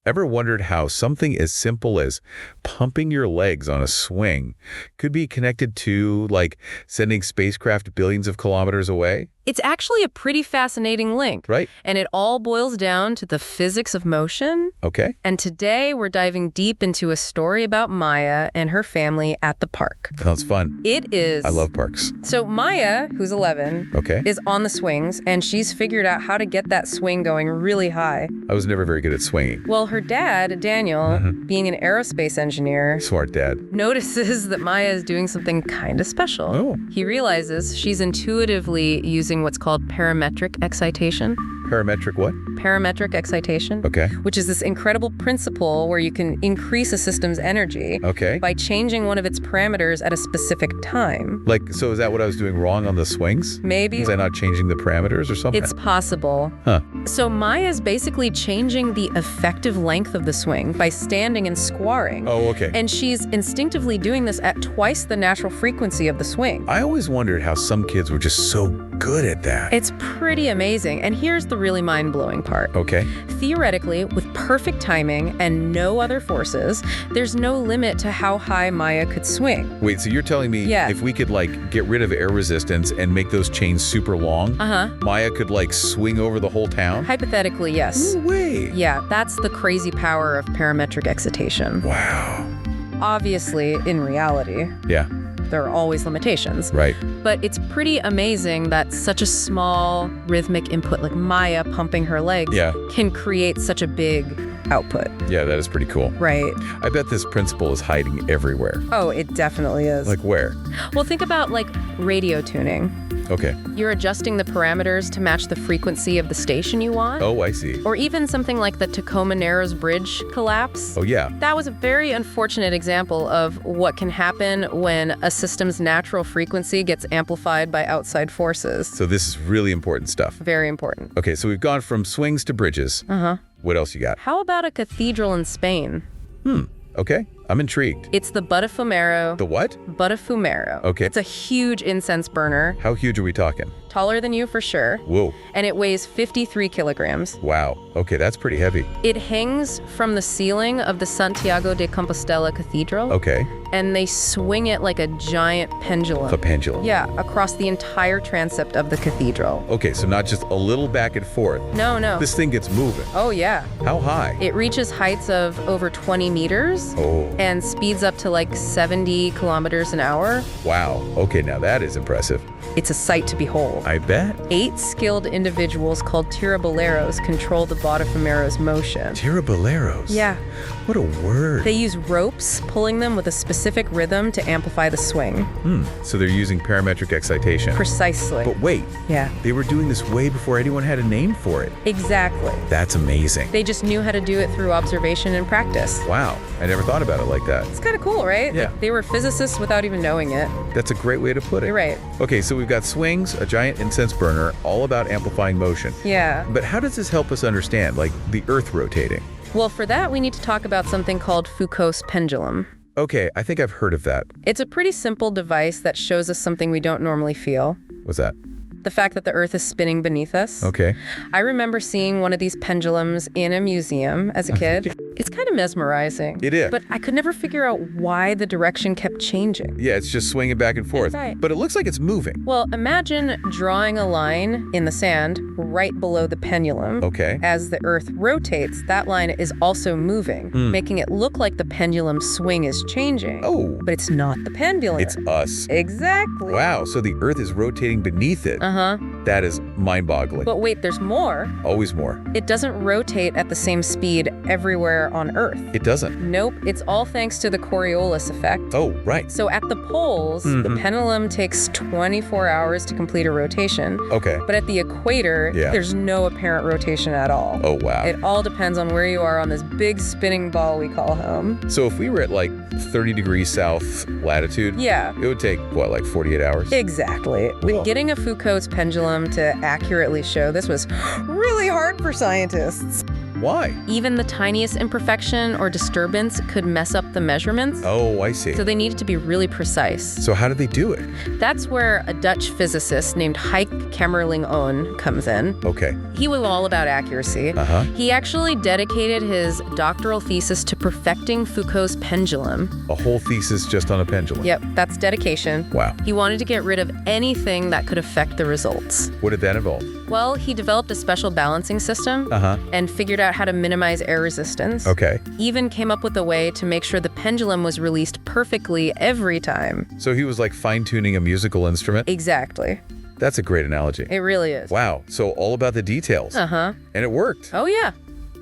Ever wondered how something as simple as pumping your legs on a swing could be connected to, like, sending spacecraft billions of kilometers away? It's actually a pretty fascinating link. Right. And it all boils down to the physics of motion. Okay. And today we're diving deep into a story about Maya and her family at the park. Sounds fun. It is. I love parks. So Maya, who's 11, Okay. is on the swings, and she's figured out how to get that swing going really high. I was never very good at swinging. Well, her dad, Daniel, being an aerospace engineer, Smart dad. notices that Maya is doing something kind of special. Oh. He realizes she's intuitively using what's called parametric excitation. Parametric what? Parametric excitation. Okay. Which is this incredible principle where you can increase a system's energy Okay. by changing one of its parameters at a specific time. Like, so is that what I was doing wrong on the swings? Maybe. Was I not changing the parameters or something? It's possible. Huh. So Maya's basically changing the effective length of the swing by standing and squaring. Oh, okay. And she's instinctively doing this at twice the natural frequency of the swing. I always wondered how some kids were just so good at that. It's pretty amazing. And here's the really mind-blowing part. Okay. Theoretically, with perfect timing and no other forces, there's no limit to how high Maya could swing. Wait, so you're telling me if we could, like, get rid of air resistance and make those chains super long, Maya could, like, swing over the whole town? Hypothetically, yes. No way. Yeah, that's the crazy power of parametric excitation. Wow. Obviously, in reality, Yeah. there are always limitations. Right. But it's pretty amazing that such a small rhythmic input like Maya pumping her legs can create such a big output. Yeah, that is pretty cool. Right. I bet this principle is hiding everywhere. Oh, it definitely is. Like where? Well, think about, like, radio tuning. Okay. You're adjusting the parameters to match the frequency of the station you want. Oh, I see. Or even something like the Tacoma Narrows Bridge collapse. Oh, yeah. That was a very unfortunate example of what can happen when a system's natural frequency gets amplified by outside forces. So this is really important stuff. Very important. Okay, so we've gone from swings to bridges. What else you got? How about a cathedral in Spain? Okay, I'm intrigued. It's the Botafumeiro. The what? Botafumeiro. Okay. It's a huge incense burner. How huge are we talking? Taller than you for sure. Whoa. And it weighs 53 kilograms. Wow. Okay, that's pretty heavy. It hangs from the ceiling of the Santiago de Compostela Cathedral. Okay. And they swing it like a giant pendulum. A pendulum. Yeah, across the entire transept of the cathedral. Okay, so not just a little back and forth. No, no. This thing gets moving. Oh, yeah. How high? It reaches heights of over 20 meters. Oh. And speeds up to like 70 kilometers an hour. Wow. Okay, now that is impressive. It's a sight to behold. I bet. 8 skilled individuals called tiraboleros control the Botafumero's motion. Tiraboleros? Yeah. What a word. They use ropes, pulling them with a specific rhythm to amplify the swing. So they're using parametric excitation. Precisely. But wait. Yeah. They were doing this way before anyone had a name for it. Exactly. That's amazing. They just knew how to do it through observation and practice. Wow. I never thought about it like that. It's kind of cool, right? Yeah. Like, they were physicists without even knowing it. That's a great way to put it. You're right. Okay, so we've got swings, a giant incense burner, all about amplifying motion. Yeah. But how does this help us understand, like, the Earth rotating? Well, for that, we need to talk about something called Foucault's pendulum. Okay, I think I've heard of that. It's a pretty simple device that shows us something we don't normally feel. What's that? The fact that the Earth is spinning beneath us. Okay. I remember seeing one of these pendulums in a museum as a kid. It's kind of mesmerizing. It is. But I could never figure out why the direction kept changing. Yeah, it's just swinging back and forth. Right. But it looks like it's moving. Well, imagine drawing a line in the sand right below the pendulum. Okay. As the Earth rotates, that line is also moving, making it look like the pendulum swing is changing. Oh. But it's not the pendulum. It's us. Exactly. Wow, so the Earth is rotating beneath it. That is mind-boggling. But wait, there's more. Always more. It doesn't rotate at the same speed everywhere on Earth. It doesn't. Nope, it's all thanks to the Coriolis effect. Oh, right. So at the poles, the pendulum takes 24 hours to complete a rotation. Okay. But at the equator, there's no apparent rotation at all. Oh, wow. It all depends on where you are on this big spinning ball we call home. So if we were at like 30 degrees south latitude, Yeah. it would take, what, like 48 hours? Exactly. Cool. But getting a Foucault's pendulum to accurately show this was really hard for scientists. Why? Even the tiniest imperfection or disturbance could mess up the measurements. Oh, I see. So they needed to be really precise. So how did they do it? That's where a Dutch physicist named Heike Kamerlingh-Onn comes in. Okay. He was all about accuracy. He actually dedicated his doctoral thesis to perfecting Foucault's pendulum. A whole thesis just on a pendulum? Yep, that's dedication. Wow. He wanted to get rid of anything that could affect the results. What did that involve? Well, he developed a special balancing system and figured out how to minimize air resistance. Okay. Even came up with a way to make sure the pendulum was released perfectly every time. So he was like fine-tuning a musical instrument? Exactly. That's a great analogy. It really is. Wow. So all about the details. And it worked. Oh, yeah.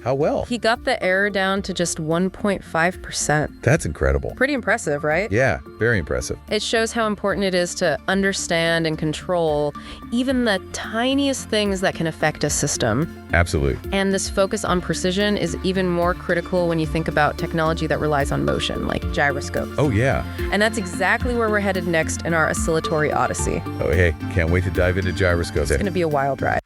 How well? He got the error down to just 1.5%. That's incredible. Pretty impressive, right? Yeah, very impressive. It shows how important it is to understand and control even the tiniest things that can affect a system. Absolutely. And this focus on precision is even more critical when you think about technology that relies on motion, like gyroscopes. Oh, yeah. And that's exactly where we're headed next in our Oscillatory Odyssey. Oh, hey, can't wait to dive into gyroscopes. It's going to be a wild ride.